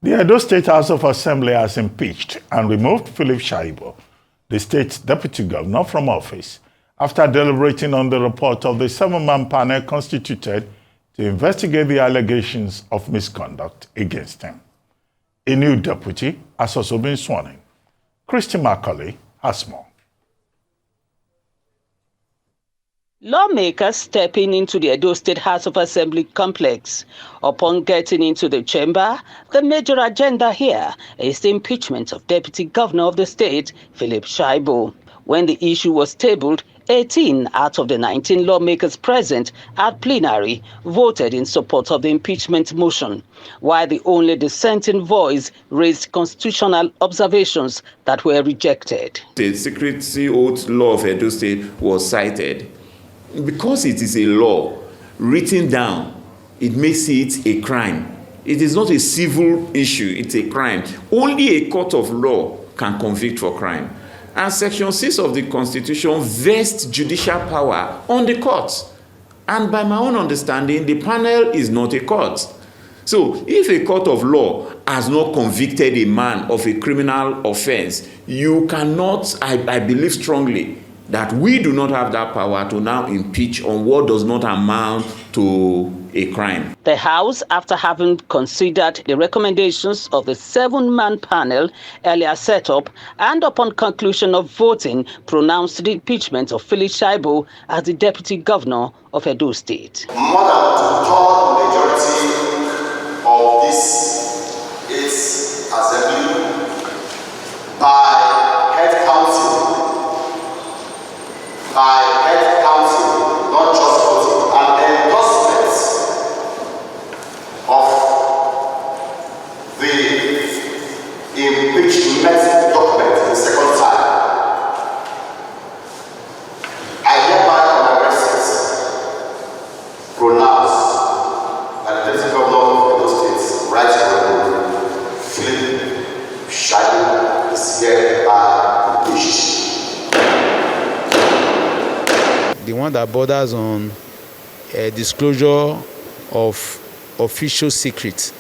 The Edo State House of Assembly has impeached and removed Philip Shaibu, the state's deputy governor, from office after deliberating on the report of the 7-man panel constituted to investigate the allegations of misconduct against him. A new deputy has also been sworn in. Christy Macaulay has more. Lawmakers stepping into the Edo State House of Assembly complex. Upon getting into the chamber, the major agenda here is the impeachment of Deputy Governor of the state, Philip Shaibu. When the issue was tabled, 18 out of the 19 lawmakers present at plenary voted in support of the impeachment motion, while the only dissenting voice raised constitutional observations that were rejected. The secrecy oath law of Edo State was cited. Because it is a law written down, it makes it a crime. It is not a civil issue, it's a crime. Only a court of law can convict for crime. And Section 6 of the Constitution vests judicial power on the courts. And by my own understanding, the panel is not a court. So if a court of law has not convicted a man of a criminal offense, you cannot, I believe strongly, that we do not have that power to now impeach on what does not amount to a crime. The House, after having considered the recommendations of the 7-man panel earlier set up, and upon conclusion of voting, pronounced the impeachment of Philip Shaibu as the Deputy Governor of Edo State. More than two-thirds majority of this is assembly by head council. By head council, not just voting, and endorsements of the impeachment document the second time. I hereby on my residence pronounce that the Deputy Governor of Edo State, Right Honorable Philip Shaibu, is hereby impeached. The one that borders on disclosure of official secrets.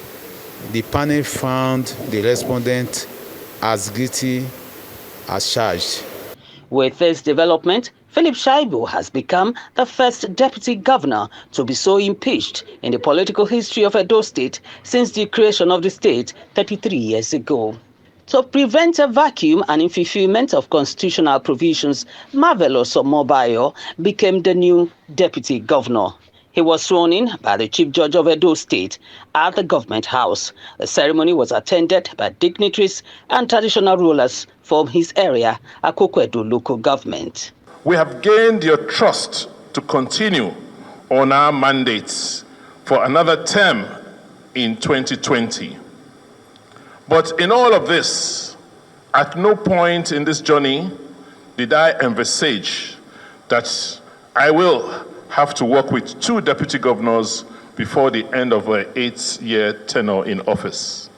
The panel found the respondent as guilty as charged. With this development, Philip Shaibu has become the first deputy governor to be so impeached in the political history of Edo State since the creation of the state 33 years ago. To prevent a vacuum and in fulfillment of constitutional provisions, Marvelous Omobayo became the new deputy governor. He was sworn in by the Chief Judge of Edo State at the Government House. The ceremony was attended by dignitaries and traditional rulers from his area, Akoko-Edo local government. We have gained your trust to continue on our mandates for another term in 2020. But in all of this, at no point in this journey did I envisage that I will have to work with 2 deputy governors before the end of an 8-year tenure in office.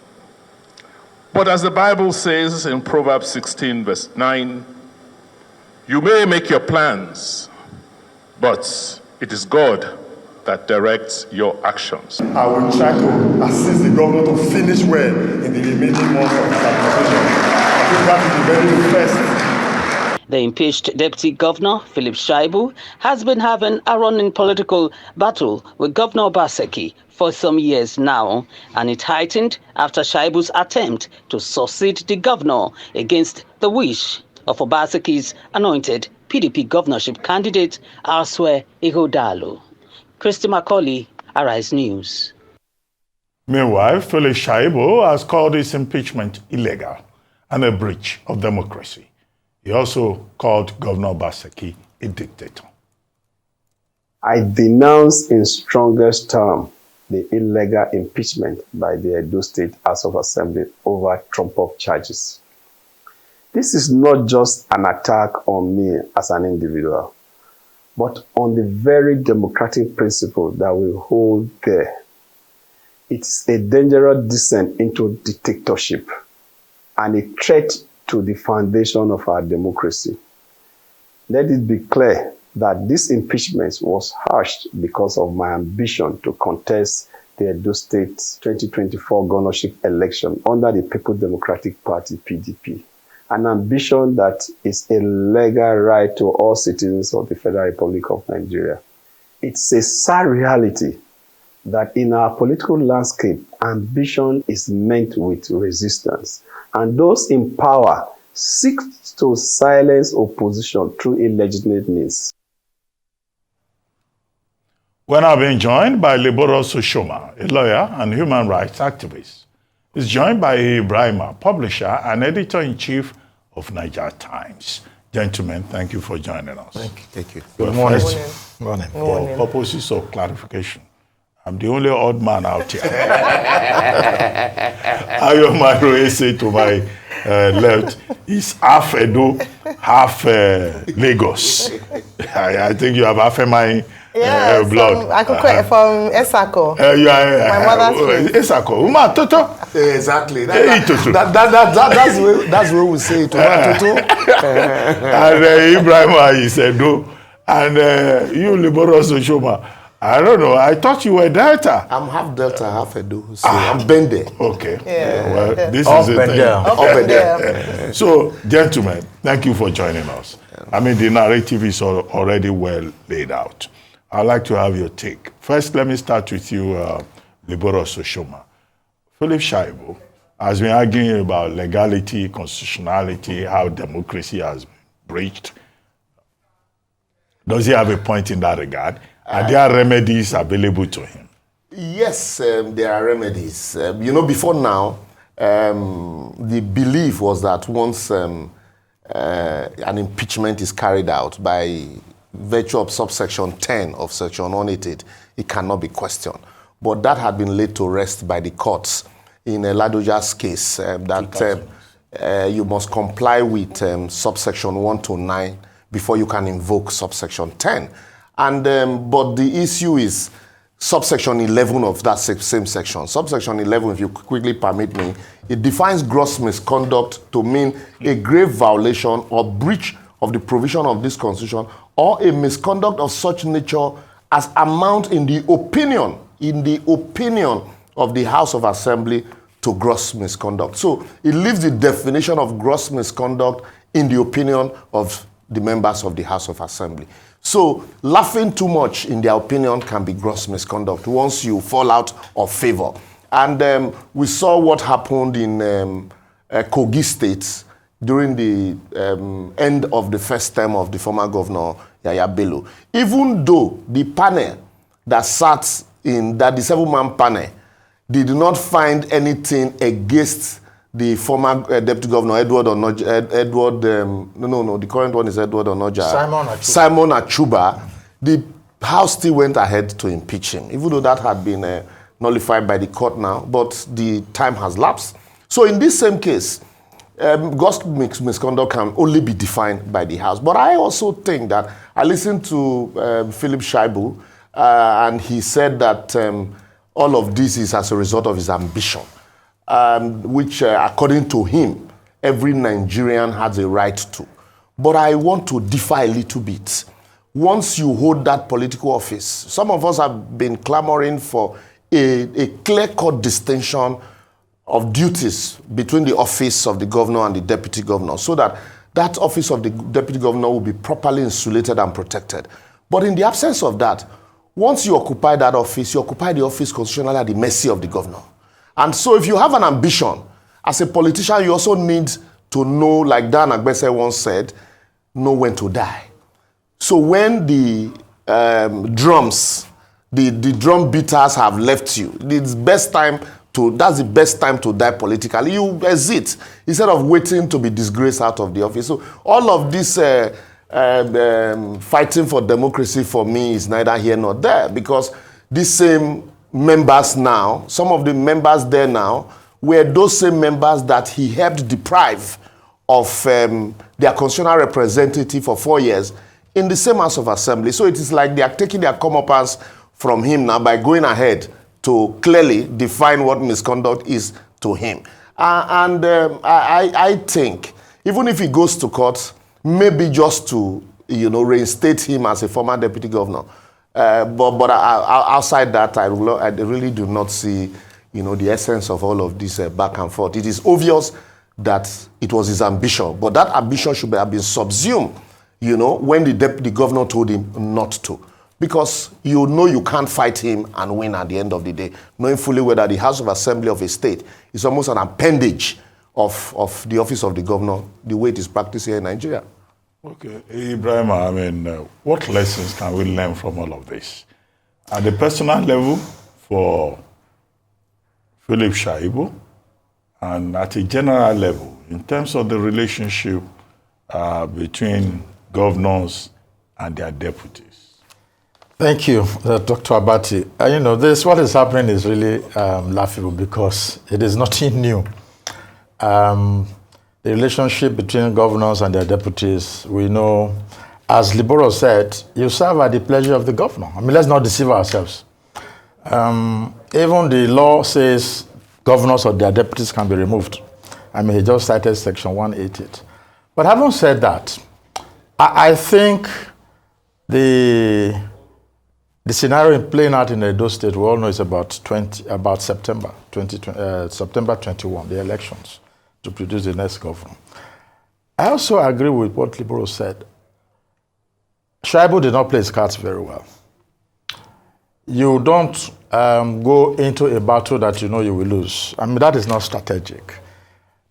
But as the Bible says in Proverbs 16, verse 9, you may make your plans, but it is God that directs your actions. I will try to assist the governor to finish well in the remaining months of his administration. I think that is the very first. The impeached deputy governor, Philip Shaibu, has been having a running political battle with Governor Obaseki for some years now, and it heightened after Shaibu's attempt to succeed the governor against the wish of Obaseki's anointed PDP governorship candidate, Aswe Ihodalo. Christy Macaulay, Arise News. Meanwhile, Philip Shaibu has called his impeachment illegal and a breach of democracy. He also called Governor Obaseki a dictator. I denounce in strongest terms the illegal impeachment by the Edo State House of Assembly over trumped-up charges. This is not just an attack on me as an individual, but on the very democratic principle that we hold there. It's a dangerous descent into dictatorship and a threat to the foundation of our democracy. Let it be clear that this impeachment was hushed because of my ambition to contest the Edo State 2024 governorship election under the People's Democratic Party, PDP, an ambition that is a legal right to all citizens of the Federal Republic of Nigeria. It's a sad reality that in our political landscape, ambition is met with resistance, and those in power seek to silence opposition through illegitimate means. We're now being joined by Oshoma, a lawyer and human rights activist. He's joined by Ehi Braimah, publisher and editor-in-chief of Naija Times. Gentlemen, thank you for joining us. Thank you. Good morning. For purposes of clarification, I'm the only odd man out here. Ayomaro say to my left is half Edo, half Lagos. I think you have half of my blood. I could quote from Esako. My mother's place. Esako. Uma Toto. Exactly. That's where we say it. And Ehi Braimah is Edo. And you, Oshoma. I don't know. I thought you were Delta. I'm half Delta, half Edo. So I'm Bende. Okay. Yeah. Well, this Up is a and thing. down. Up and down. So, gentlemen, thank you for joining us. I mean, the narrative is already well laid out. I'd like to have your take. First, let me start with you, Oshoma. Philip Shaibu has been arguing about legality, constitutionality, how democracy has been breached. Does he have a point in that regard? Are there remedies available to him? Yes, there are remedies. Before now, the belief was that once an impeachment is carried out by virtue of subsection 10 of section 188, it cannot be questioned. But that had been laid to rest by the courts in Ladoja's case, that you must comply with subsection 1 to 9 before you can invoke subsection 10. And but the issue is subsection 11 of that same section. Subsection 11, if you quickly permit me, it defines gross misconduct to mean a grave violation or breach of the provision of this constitution or a misconduct of such nature as amount in the opinion of the House of Assembly to gross misconduct. So it leaves the definition of gross misconduct in the opinion of the members of the House of Assembly. So laughing too much in their opinion can be gross misconduct once you fall out of favor. And we saw what happened in Kogi State during the end of the first term of the former governor, Yaya Bello. Even though the panel that sat in that, the 7-man panel, did not find anything against the former deputy governor, the current one is Edward Onoja. Simon Achuba. The House still went ahead to impeach him, even though that had been nullified by the court now, but the time has lapsed. So in this same case, gross misconduct can only be defined by the House. But I also think that I listened to Philip Shaibu, and he said that all of this is as a result of his ambition. Which, according to him, every Nigerian has a right to. But I want to differ a little bit. Once you hold that political office, some of us have been clamoring for a clear-cut distinction of duties between the office of the governor and the deputy governor, so that that office of the deputy governor will be properly insulated and protected. But in the absence of that, once you occupy that office, you occupy the office constitutionally at the mercy of the governor. And so if you have an ambition, as a politician, you also need to know, like Dan Agbese once said, know when to die. So when the drums, the drum beaters have left you, that's the best time to die politically. You exit instead of waiting to be disgraced out of the office. So all of this fighting for democracy for me is neither here nor there, because this same members now, some of the members there now, were those same members that he helped deprive of their constitutional representative for 4 years in the same House of Assembly. So it is like they are taking their comeuppance from him now by going ahead to clearly define what misconduct is to him. I think, even if he goes to court, maybe just to reinstate him as a former deputy governor, But outside that, I really do not see, the essence of all of this back and forth. It is obvious that it was his ambition, but that ambition should have been subsumed, when the deputy governor told him not to. Because you can't fight him and win at the end of the day, knowing fully well that the House of Assembly of a state is almost an appendage of the office of the governor, the way it is practiced here in Nigeria. Okay, Ehi Braimah, what lessons can we learn from all of this? At the personal level for Philip Shaibu, and at a general level, in terms of the relationship between governors and their deputies. Thank you, Dr. Abati. What is happening is really laughable because it is nothing new. The relationship between governors and their deputies, we know, as Liboro said, you serve at the pleasure of the governor. Let's not deceive ourselves. Even the law says governors or their deputies can be removed. He just cited section 188. But having said that, I think the scenario playing out in Edo State, we all know, is about September 21, the elections, to produce the next governor. I also agree with what Liboro said. Shaibu did not play his cards very well. You don't go into a battle that you know you will lose. That is not strategic.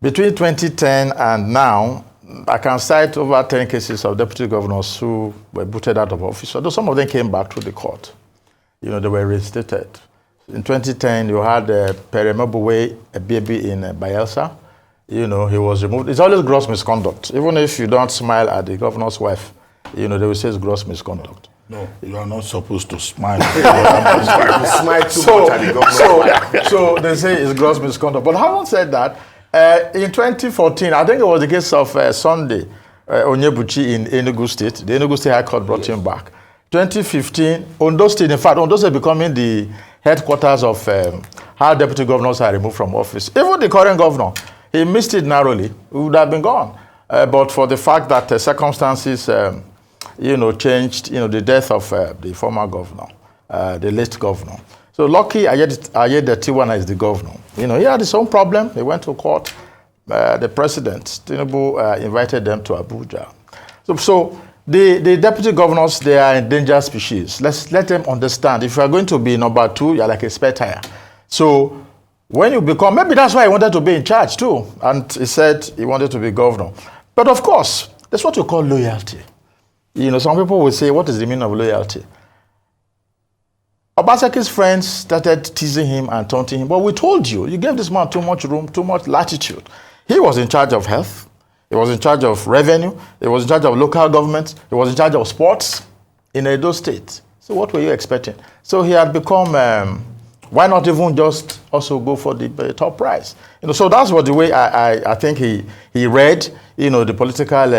Between 2010 and now, I can cite over 10 cases of deputy governors who were booted out of office, although some of them came back through the court. They were reinstated. In 2010, you had Peremebuwe, a baby in Bayelsa. He was removed. It's always gross misconduct. Even if you don't smile at the governor's wife, they will say it's gross misconduct. No, you are not supposed to smile. You smile too much at the governor. So they say it's gross misconduct. But having said that, in 2014, I think it was the case of Sunday Onyebuchi in Enugu State. The Enugu State High Court brought him back. 2015, Ondo State, in fact, Ondo State becoming the headquarters of how deputy governors are removed from office. Even the current governor, he missed it narrowly. He would have been gone. But for the fact that circumstances changed, the death of the former governor, the late governor. So lucky Ayede Tiwana is the governor. He had his own problem. He went to court. The president, Tinubu, invited them to Abuja. So the deputy governors, they are endangered species. Let them understand. If you are going to be number 2, you're like a spare tire. So when you become, maybe that's why he wanted to be in charge too. And he said he wanted to be governor. But of course, that's what we call loyalty. Some people will say, what is the meaning of loyalty? Obaseki's friends started teasing him and taunting him. But we told you, you gave this man too much room, too much latitude. He was in charge of health. He was in charge of revenue. He was in charge of local government. He was in charge of sports in Edo State. So what were you expecting? So he had become, why not even just also go for the top prize? So that's what the way I think he read, the political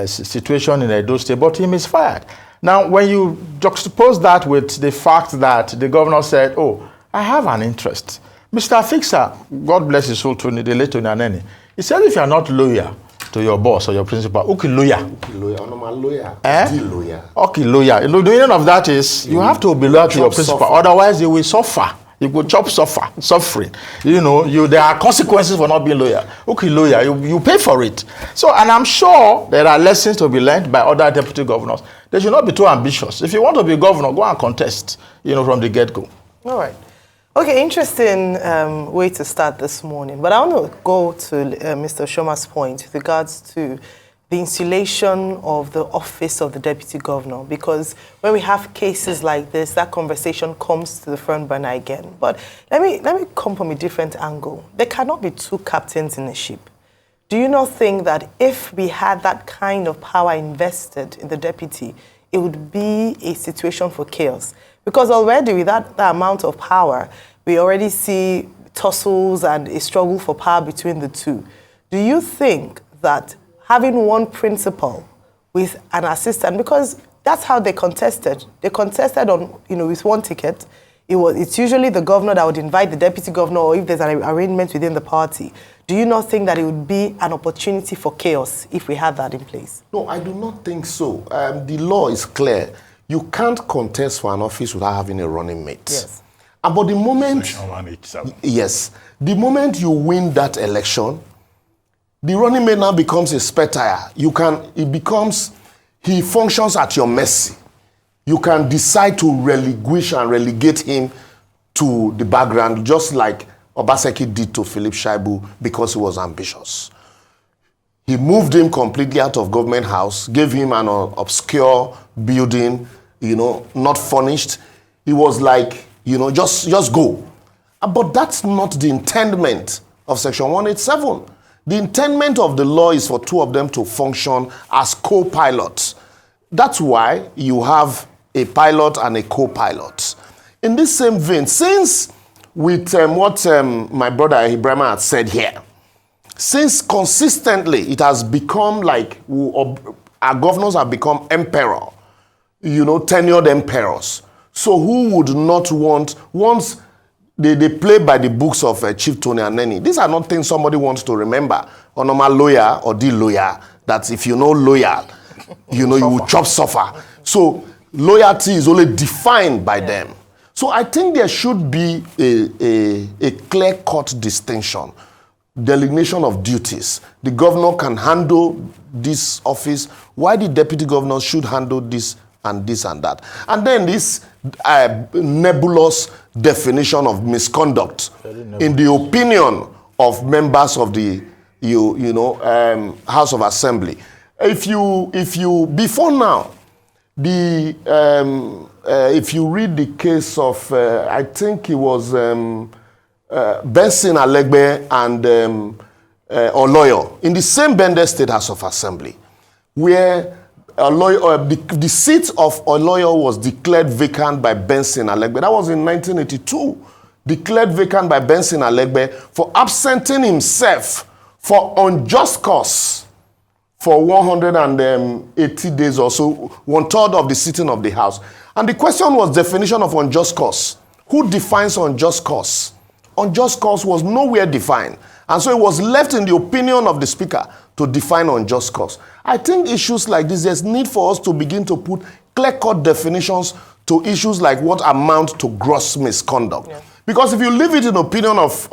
situation in Edo State, but he misfired. Now, when you juxtapose that with the fact that the governor said, oh, I have an interest. Mr. Fixer, God bless his soul, the late Tony Aneni, he said if you are not loyal to your boss or your principal, okay, lawyer. Okay, lawyer. The meaning of that is you have to be loyal to your principal, otherwise you will suffer. You could suffering. There are consequences for not being loyal. Okay, lawyer, you pay for it. So, and I'm sure there are lessons to be learned by other deputy governors. They should not be too ambitious. If you want to be governor, go and contest, from the get-go. All right. Okay, interesting way to start this morning. But I want to go to Mr. Oshoma's point with regards to the insulation of the office of the deputy governor, because when we have cases like this, that conversation comes to the front burner again. But let me come from a different angle. There cannot be two captains in a ship. Do you not think that if we had that kind of power invested in the deputy, it would be a situation for chaos? Because already with that amount of power, we already see tussles and a struggle for power between the two. Do you think that having one principal with an assistant, because that's how they contested. They contested on, with one ticket. It's usually the governor that would invite the deputy governor, or if there's an arrangement within the party. Do you not think that it would be an opportunity for chaos if we had that in place? No, I do not think so. The law is clear. you can't contest for an office without having a running mate. Yes. But the moment, Section 187. yes, the moment you win that election, the running mate now becomes a spare tire. He functions at your mercy. You can decide to relinquish and relegate him to the background, just like Obaseki did to Philip Shaibu because he was ambitious. He moved him completely out of government house, gave him an obscure building, not furnished. He was like, just go. But that's not the intendment of Section 187. The intendment of the law is for two of them to function as co-pilots. That's why you have a pilot and a co-pilot. In this same vein, since with what my brother Ehi Braimah had said here, since consistently it has become like our governors have become emperor, tenured emperors. So who would not want, once they play by the books of Chief Tony Aneni, these are not things somebody wants to remember. Normal lawyer or the lawyer, that if you know lawyer, you will chop suffer. So loyalty is only defined by them. So I think there should be a clear-cut distinction, delineation of duties. The governor can handle this office, why the deputy governor should handle this and this and that. And then this nebulous definition of misconduct in the opinion of members of the House of Assembly. If you before now, if you read the case of I think it was Benson Alegbe and Oloyo in the same Bende State House of Assembly, where the seat of Oloyo was declared vacant by Benson Alegbe. That was in 1982. Declared vacant by Benson Alegbe for absenting himself for unjust cause for 180 days or so, 1/3 of the sitting of the House. And the question was definition of unjust cause. Who defines unjust cause? Unjust cause was nowhere defined. And so it was left in the opinion of the Speaker to define unjust cause. I think issues like this, there's need for us to begin to put clear-cut definitions to issues like what amount to gross misconduct. Yeah. Because if you leave it in opinion of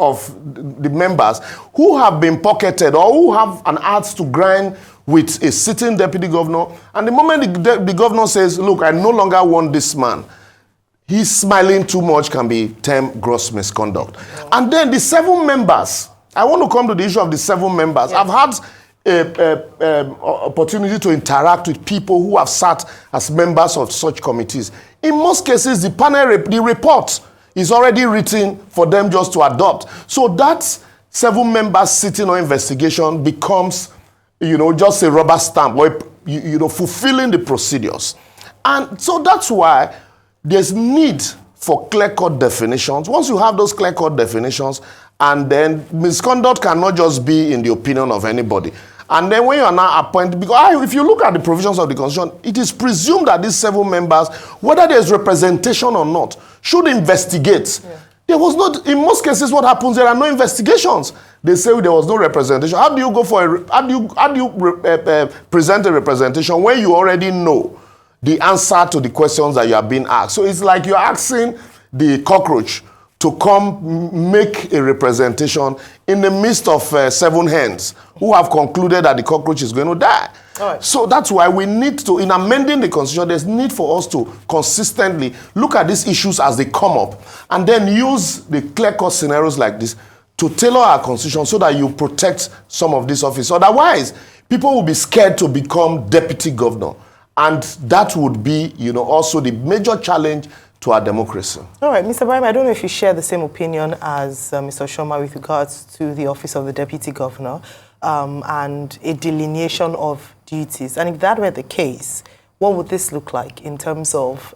the members who have been pocketed or who have an axe to grind with a sitting deputy governor, and the moment the governor says, look, I no longer want this man, he's smiling too much can be termed gross misconduct. Yeah. And then the 7 members, I want to come to the issue of the 7 members. Yes. I've had opportunity to interact with people who have sat as members of such committees. In most cases, the panel, the report is already written for them just to adopt. So that 7 members sitting on investigation becomes, just a rubber stamp, or, fulfilling the procedures. And so that's why there's need for clear-cut definitions. Once you have those clear-cut definitions, and then misconduct cannot just be in the opinion of anybody. And then when you are now appointed, because if you look at the provisions of the Constitution, it is presumed that these 7 members, whether there's representation or not, should investigate. Yeah. There was not, in most cases, what happens, there are no investigations. They say there was no representation. How do you go for present a representation when you already know the answer to the questions that you are being asked? So it's like you're asking the cockroach to come make a representation in the midst of 7 hens who have concluded that the cockroach is going to die. Right. So that's why we need to, in amending the Constitution, there's need for us to consistently look at these issues as they come up and then use the clear-cut scenarios like this to tailor our Constitution so that you protect some of these offices. Otherwise, people will be scared to become deputy governor. And that would be, also the major challenge to our democracy. All right, Mr. Braimah, I don't know if you share the same opinion as Mr. Oshoma with regards to the office of the deputy governor and a delineation of duties. And if that were the case, what would this look like in terms of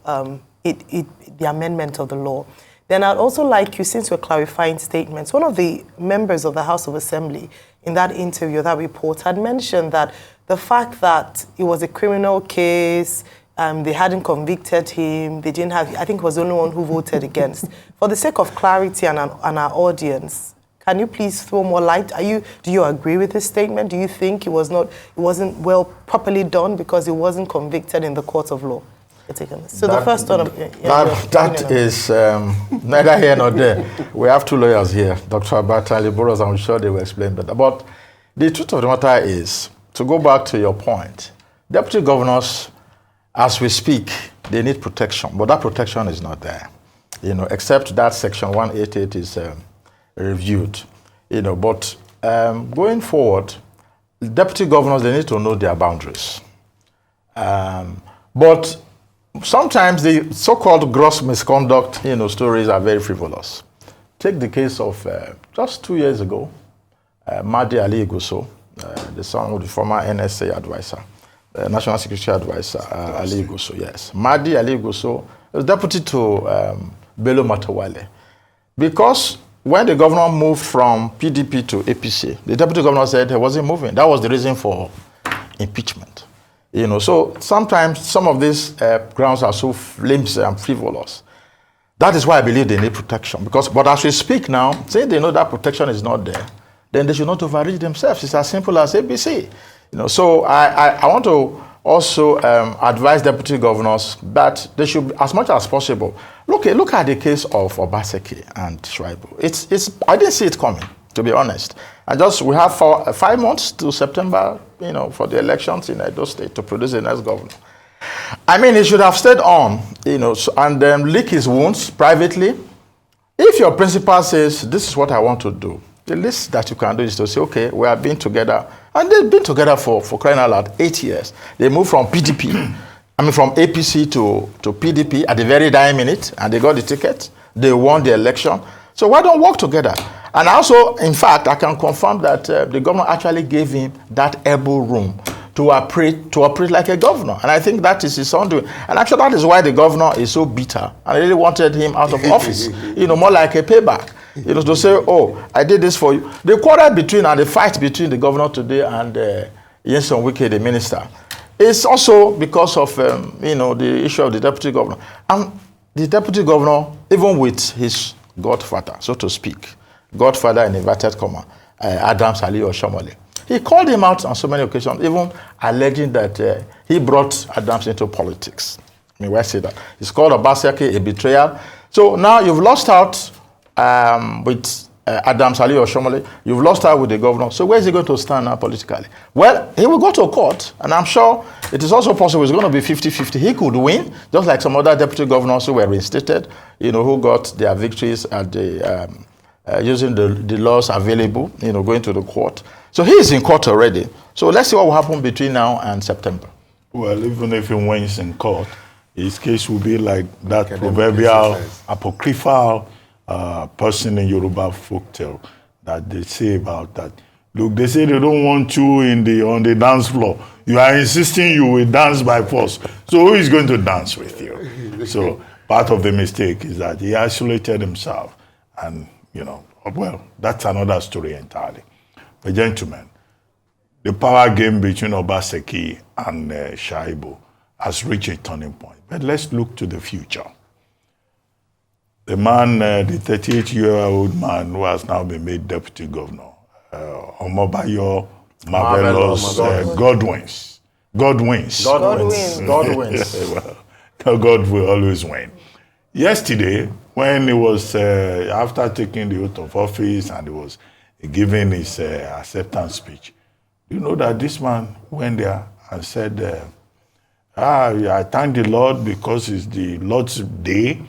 the amendment of the law? Then I'd also like you, since we're clarifying statements, one of the members of the House of Assembly in that interview, that report, had mentioned that the fact that it was a criminal case, they hadn't convicted him, they didn't have, I think he was the only one who voted against. For the sake of clarity and our audience, can you please throw more light? Do you agree with this statement? Do you think it wasn't properly done because he wasn't convicted in the court of law? So the first one, that is neither here nor there. We have two lawyers here, Dr. Abata and Liboros. I'm sure they will explain better. But the truth of the matter is, to go back to your point, deputy governors, as we speak, they need protection, but that protection is not there, except that section 188 is reviewed, but going forward, deputy governors, they need to know their boundaries. But sometimes the so-called gross misconduct, stories are very frivolous. Take the case of just 2 years ago, Mahdi Ali Gusso, the son of the former NSA advisor, National Security Advisor, Ali Gusso, yes. Mahdi Ali Gusso was deputy to Bello Matawalle. Because when the governor moved from PDP to APC, the deputy governor said he wasn't moving. That was the reason for impeachment. So sometimes some of these grounds are so flimsy and frivolous. That is why I believe they need protection. But as we speak now, say they know that protection is not there, then they should not overreach themselves. It's as simple as ABC. So I want to also advise deputy governors that they should, as much as possible, look at the case of Obaseki and Shaibu. I didn't see it coming, to be honest. We have 5 months to September, for the elections in Edo State to produce the next governor. I mean, he should have stayed on, and lick his wounds privately. If your principal says, this is what I want to do, the least that you can do is to say, okay, we have been together. And they've been together for crying out loud 8 years. They moved from PDP, from APC to PDP at the very dying minute, and they got the ticket. They won the election. So why don't work together? And also, in fact, I can confirm that the governor actually gave him that elbow room to operate like a governor. And I think that is his own doing. And actually, that is why the governor is so bitter. And I really wanted him out of office, more like a payback. To say, oh, I did this for you. The quarrel and the fight between the governor today and Nyesom Wike, the minister, is also because of, the issue of the deputy governor. And the deputy governor, even with his godfather, so to speak, godfather in inverted comma, Adams Ali Oshoma, he called him out on so many occasions, even alleging that he brought Adams into politics. I mean, why say that? He's called Obaseki a betrayal. So now you've lost out with Adams Ali Oshomole, you've lost out with the governor. So where is he going to stand now politically? Well, he will go to court, and I'm sure it is also possible it's going to be 50-50. He could win, just like some other deputy governors who were reinstated, who got their victories at the using the laws available, going to the court. So he is in court already. So let's see what will happen between now and September. Well, even if he wins in court, his case will be like that proverbial apocryphal person in Yoruba folktale that they say about that. Look, they say they don't want you on the dance floor. You are insisting you will dance by force. So who is going to dance with you? So part of the mistake is that he isolated himself, and well, that's another story entirely. But gentlemen, the power game between Obaseki and Shaibu has reached a turning point. But let's look to the future. The man, the 38-year-old man who has now been made deputy governor, Omobayo Marvelous Godwins. Well, God will always win. Yesterday, when he was, after taking the oath of office and he was giving his acceptance speech, you know that this man went there and said, I thank the Lord because it's the Lord's day.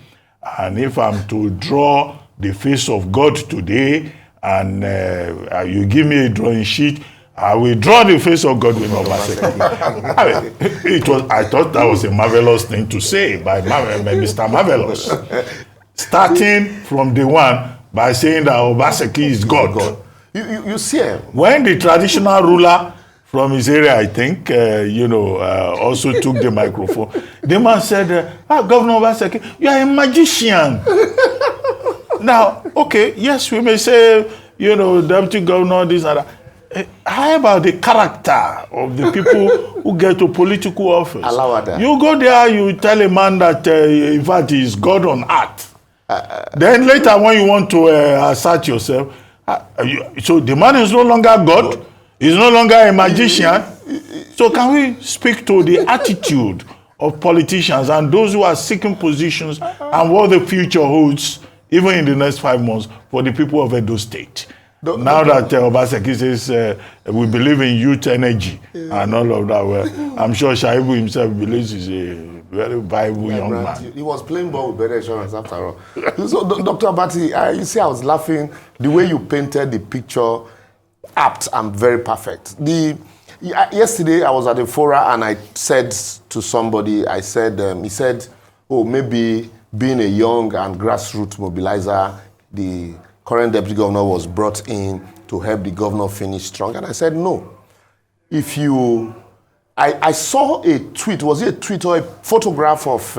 And if I'm to draw the face of God today, and you give me a drawing sheet, I will draw the face of God with Obaseki. I thought that was a marvelous thing to say by Mr. Marvelous. Starting from day one by saying that Obaseki is God. You see him. When the traditional ruler from his area, I think, also took the microphone. The man said, Governor Obaseki, you are a magician. Now, okay, yes, we may say, deputy governor, this and that. How about the character of the people who get to political office? You go there, you tell a man that, in fact, he is God on earth. Then later, when you want to assert yourself, so the man is no longer God. He's no longer a magician. So can we speak to the attitude of politicians and those who are seeking positions and what the future holds, even in the next 5 months, for the people of Edo State. Now that Obaseki says we believe in youth energy and all of that, well, I'm sure Shaibu himself believes he's a very viable young man. He was playing ball with better insurance after all. So, Dr. Abati, you see, I was laughing. The way you painted the picture, apt and very perfect. Yesterday, I was at a fora and I said to somebody, he said, oh, maybe being a young and grassroots mobilizer, the current deputy governor was brought in to help the governor finish strong. And I said, no. I saw a tweet, was it a tweet or a photograph of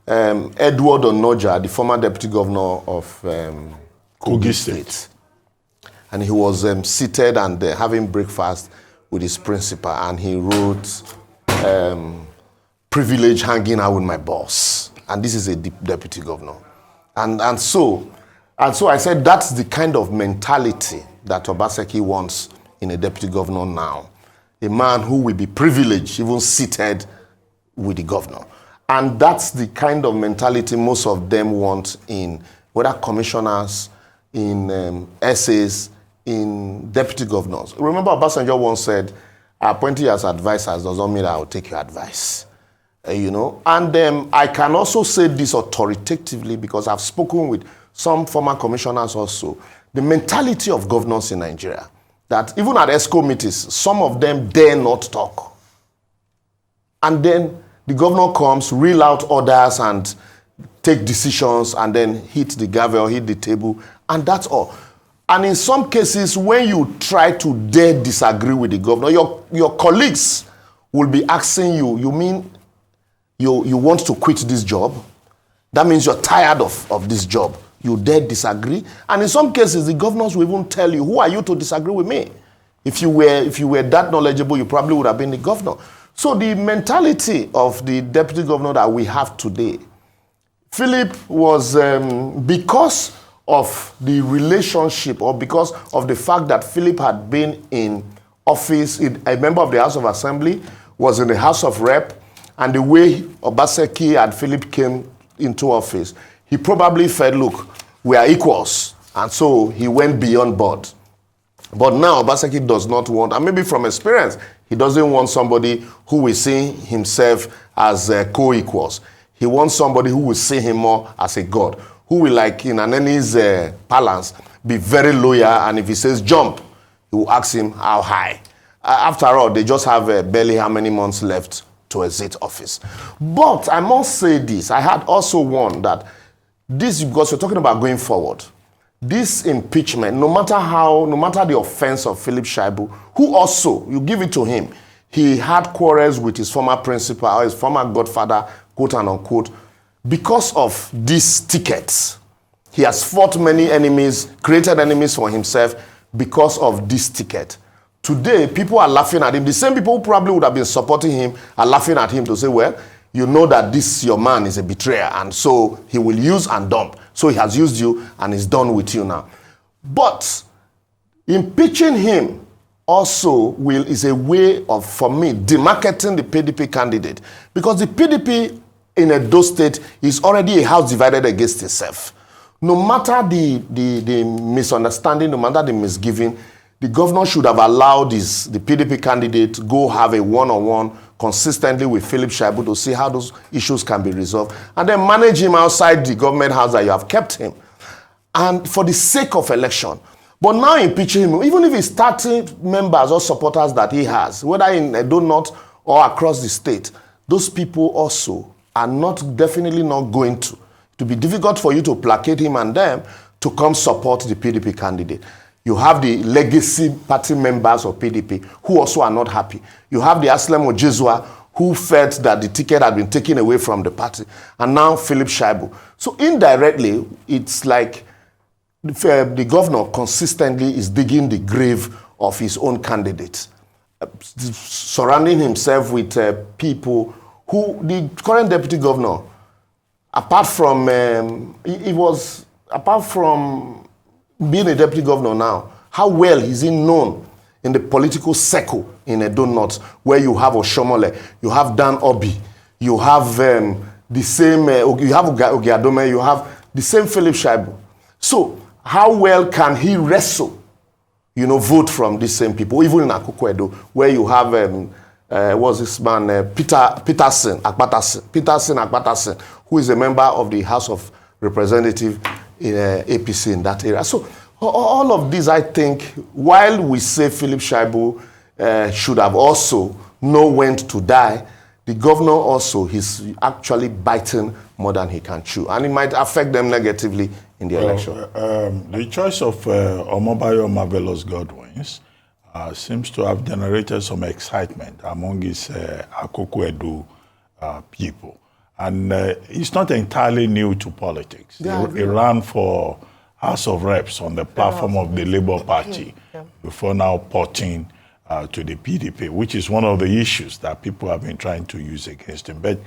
Edward Onoja, the former deputy governor of Kogi State. And he was seated and having breakfast with his principal, and he wrote, privilege hanging out with my boss. And this is a deputy governor. And so I said, that's the kind of mentality that Obaseki wants in a deputy governor now. A man who will be privileged, even seated with the governor. And that's the kind of mentality most of them want in whether commissioners, in essays, in deputy governors. Remember, Obasanjo once said, appointing as advisors doesn't mean I will take your advice. And I can also say this authoritatively because I've spoken with some former commissioners also. The mentality of governors in Nigeria, that even at ESCO meetings, some of them dare not talk. And then the governor comes, reel out orders and take decisions and then hit the gavel, hit the table, and that's all. And in some cases, when you try to dare disagree with the governor, your colleagues will be asking you, you mean you want to quit this job? That means you're tired of this job. You dare disagree? And in some cases, the governors will even tell you, who are you to disagree with me? If you were that knowledgeable, you probably would have been the governor. So the mentality of the deputy governor that we have today, Philip was, because of the relationship or because of the fact that Philip had been in office, a member of the House of Assembly, was in the House of Rep, and the way Obaseki and Philip came into office, he probably felt, look, we are equals. And so he went beyond board. But now Obaseki does not want, and maybe from experience, he doesn't want somebody who will see himself as co-equals. He wants somebody who will see him more as a god, who will, like in an enemy's parlance, be very loyal, and if he says jump, he will ask him how high. After all, they just have barely how many months left to exit office. But I must say this, I had also warned that this, because we're talking about going forward, this impeachment, no matter the offense of Philip Shaibu, who also, you give it to him, he had quarrels with his former principal, or his former godfather, quote and unquote, because of these tickets. He has fought many enemies, created enemies for himself because of this ticket. Today, people are laughing at him. The same people who probably would have been supporting him are laughing at him to say, well, you know that this, your man, is a betrayer, and so he will use and dump. So he has used you and is done with you now. But impeaching him also is a way of, for me, demarketing the PDP candidate. Because the PDP in Edo State is already a house divided against itself. No matter the misunderstanding, no matter the misgiving, the governor should have allowed the PDP candidate to go have a one-on-one consistently with Philip Shaibu to see how those issues can be resolved, and then manage him outside the government house that you have kept him. And for the sake of election. But now impeaching him, even if it's 30 members or supporters that he has, whether in Edo North or across the state, those people also are definitely not going to. It will be difficult for you to placate him and them to come support the PDP candidate. You have the legacy party members of PDP who also are not happy. You have the Aslem Ojizwa who felt that the ticket had been taken away from the party. And now Philip Shaibu. So indirectly, it's like the governor consistently is digging the grave of his own candidate, surrounding himself with people who, the current deputy governor, apart from being a deputy governor now, how well is he known in the political circle in Edo North, where you have Oshoma, you have Dan Obi, you have the same, you have Ogiadome, you have the same Philip Shaibu. So how well can he wrestle, vote from these same people, even in Akoko Edo, where you have, what's this man, Peterson Akpatasin, who is a member of the House of Representatives in APC in that area. So all of these, I think, while we say Philip Shaibu should have also known when to die, the governor also is actually biting more than he can chew. And it might affect them negatively in the election. The choice of Omobayo Marvelous Godwins seems to have generated some excitement among his Akoko Edo people. And he's not entirely new to politics. Yeah, he ran for House of Reps on the platform of the Labour Party before now porting to the PDP, which is one of the issues that people have been trying to use against him. But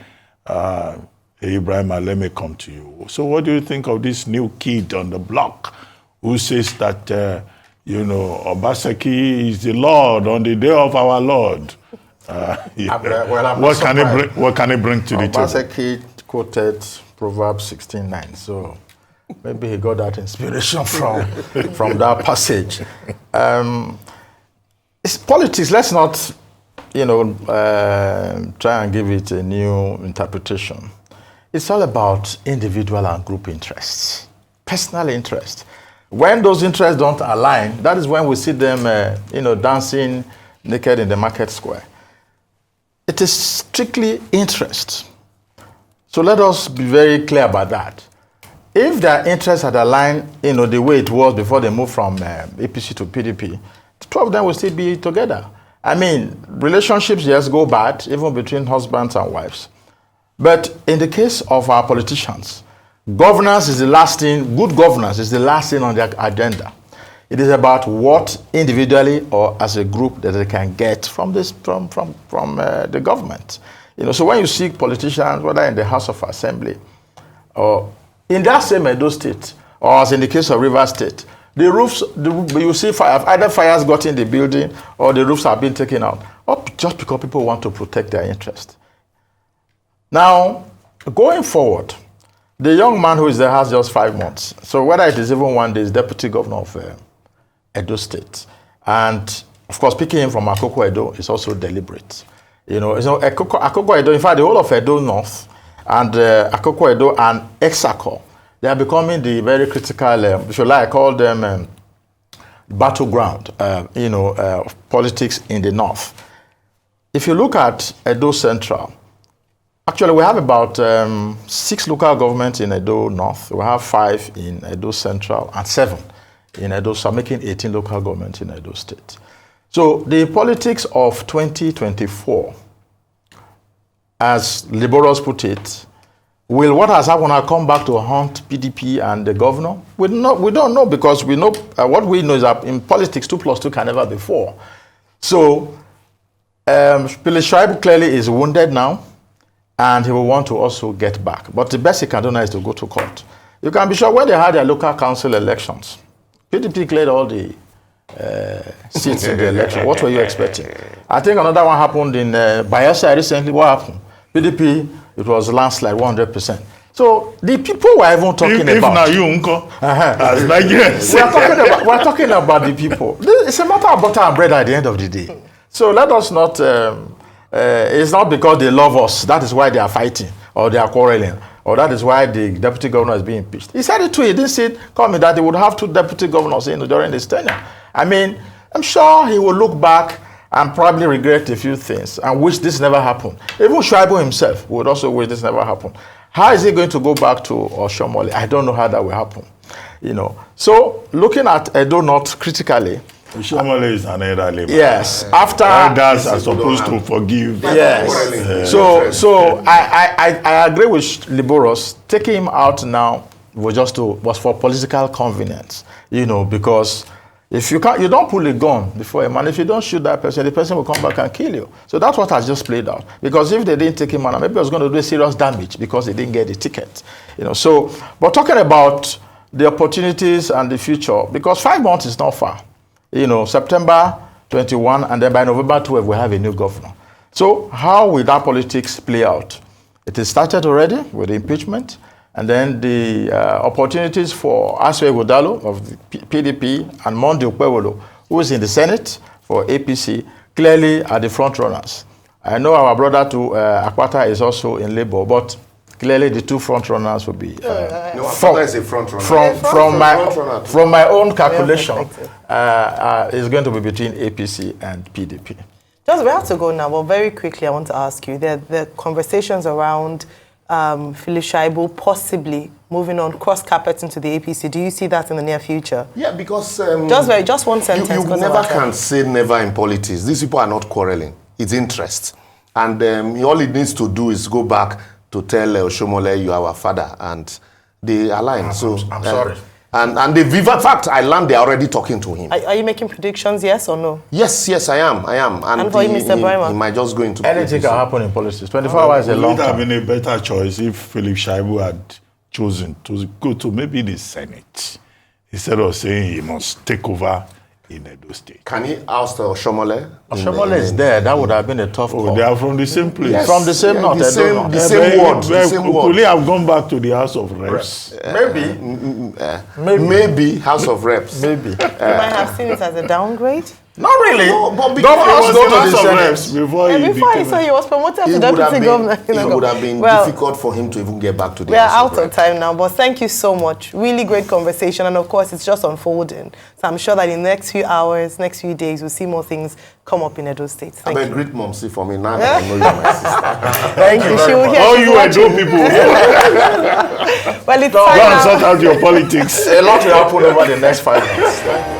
Ehi Braimah, let me come to you. So what do you think of this new kid on the block who says that, Obaseki is the Lord on the day of our Lord? What can he bring to the table? Obaseki quoted Proverbs 16:9, so maybe he got that inspiration from that passage. It's politics. Let's not, try and give it a new interpretation. It's all about individual and group interests, personal interests. When those interests don't align, that is when we see them, dancing naked in the market square. It is strictly interest. So let us be very clear about that. If their interests had aligned, the way it was before they moved from APC to PDP, the two of them will still be together. I mean, relationships just go bad, even between husbands and wives. But in the case of our politicians, governance is the last thing, good governance is the last thing on their agenda. It is about what individually or as a group that they can get from the government. So when you see politicians, whether in the House of Assembly or in that same Edo State, or as in the case of Rivers State, the roofs, you see either fires got in the building or the roofs have been taken out, or just because people want to protect their interest. Now, going forward, the young man who is there has just 5 months. So whether it is even one day, is deputy governor of Edo State. And of course, picking him from Akoko Edo is also deliberate. Akoko Edo, in fact, the whole of Edo North and Akoko Edo and Exako, they are becoming the very critical, if you like, I call them battleground, of politics in the North. If you look at Edo Central, actually we have about 6 local governments in Edo North. We have 5 in Edo Central and 7 in Edo, so making 18 local governments in Edo State. So the politics of 2024, as liberals put it, will what has happened now come back to haunt PDP and the governor? We don't know, because we know what we know is that in politics 2 + 2 can never be 4. So Philip Shaibu clearly is wounded now, and he will want to also get back. But the best he can do now is to go to court. You can be sure when they had their local council elections, PDP cleared all the seats in the election. What were you expecting? I think another one happened in Bayelsa recently. What happened? PDP, it was landslide, 100%. So the people were even talking about. If now you uncle, as Nigerians, we're talking about the people. It's a matter of butter and bread at the end of the day. So let us not. It's not because they love us. That is why they are fighting or they are quarreling, or that is why the deputy governor is being impeached. He said it too. He didn't see it coming that they would have 2 deputy governors during his tenure. I mean, I'm sure he will look back and probably regret a few things and wish this never happened. Even Shaibu himself would also wish this never happened. How is he going to go back to Oshoma? I don't know how that will happen. So looking at Edo North critically, Oshoma is an elderly. Yes, after elders are supposed to forgive. Yes. So I agree with Liboros. Taking him out now was for political convenience. Because if you don't pull a gun before a man, if you don't shoot that person, the person will come back and kill you. So that's what has just played out. Because if they didn't take him out, maybe it was going to do serious damage because they didn't get the ticket. But talking about the opportunities and the future, because 5 months is not far. September 21, and then by November 12, we have a new governor. So how will that politics play out? It is started already with the impeachment. And then the opportunities for Aswe Godalo of the PDP and Monday Ukwewolo, who is in the Senate for APC, clearly are the front runners. I know our brother to Akwata is also in Labour, but clearly the two front runners will be Akwata is a front runner. From my own calculation, is going to be between APC and PDP. Just we have to go now, but very quickly I want to ask you, the conversations around Philip Shaibu possibly moving on cross-carpet into the APC. Do you see that in the near future? Yeah, because... just one sentence. You never can say never in politics. These people are not quarreling. It's interest. And all it needs to do is go back to tell Oshoma, you are our father. And they align. I'm sorry. And in fact, I learned they're already talking to him. Are you making predictions, yes or no? Yes, I am. And for you, Mr. Braimah? He might just go into... Anything can happen in politics. 24 hours is a long time. It would have been a better choice if Philip Shaibu had chosen to go to maybe the Senate instead of saying he must take over in Edo State. Can he oust Oshoma? Oshoma is there. That would have been a tough call. They are from the same place. Yes. From the same north. The same ward. Could he have gone back to the House of Reps? Maybe House of Reps. Maybe. You might have seen it as a downgrade. Not really. No, but Governors go to the Senate before he was promoted to deputy governor. It would have been difficult for him to even get back to the House. We are out of time now, but thank you so much. Really great conversation, and of course, it's just unfolding. So I'm sure that in the next few hours, next few days, we'll see more things come up in Edo State. Thank you. I'm a great mom, see, for me now. I know you're my sister. Thank you. All you Edo people. Well, it's time now. Go and sort out your politics. A lot will happen over the next 5 months.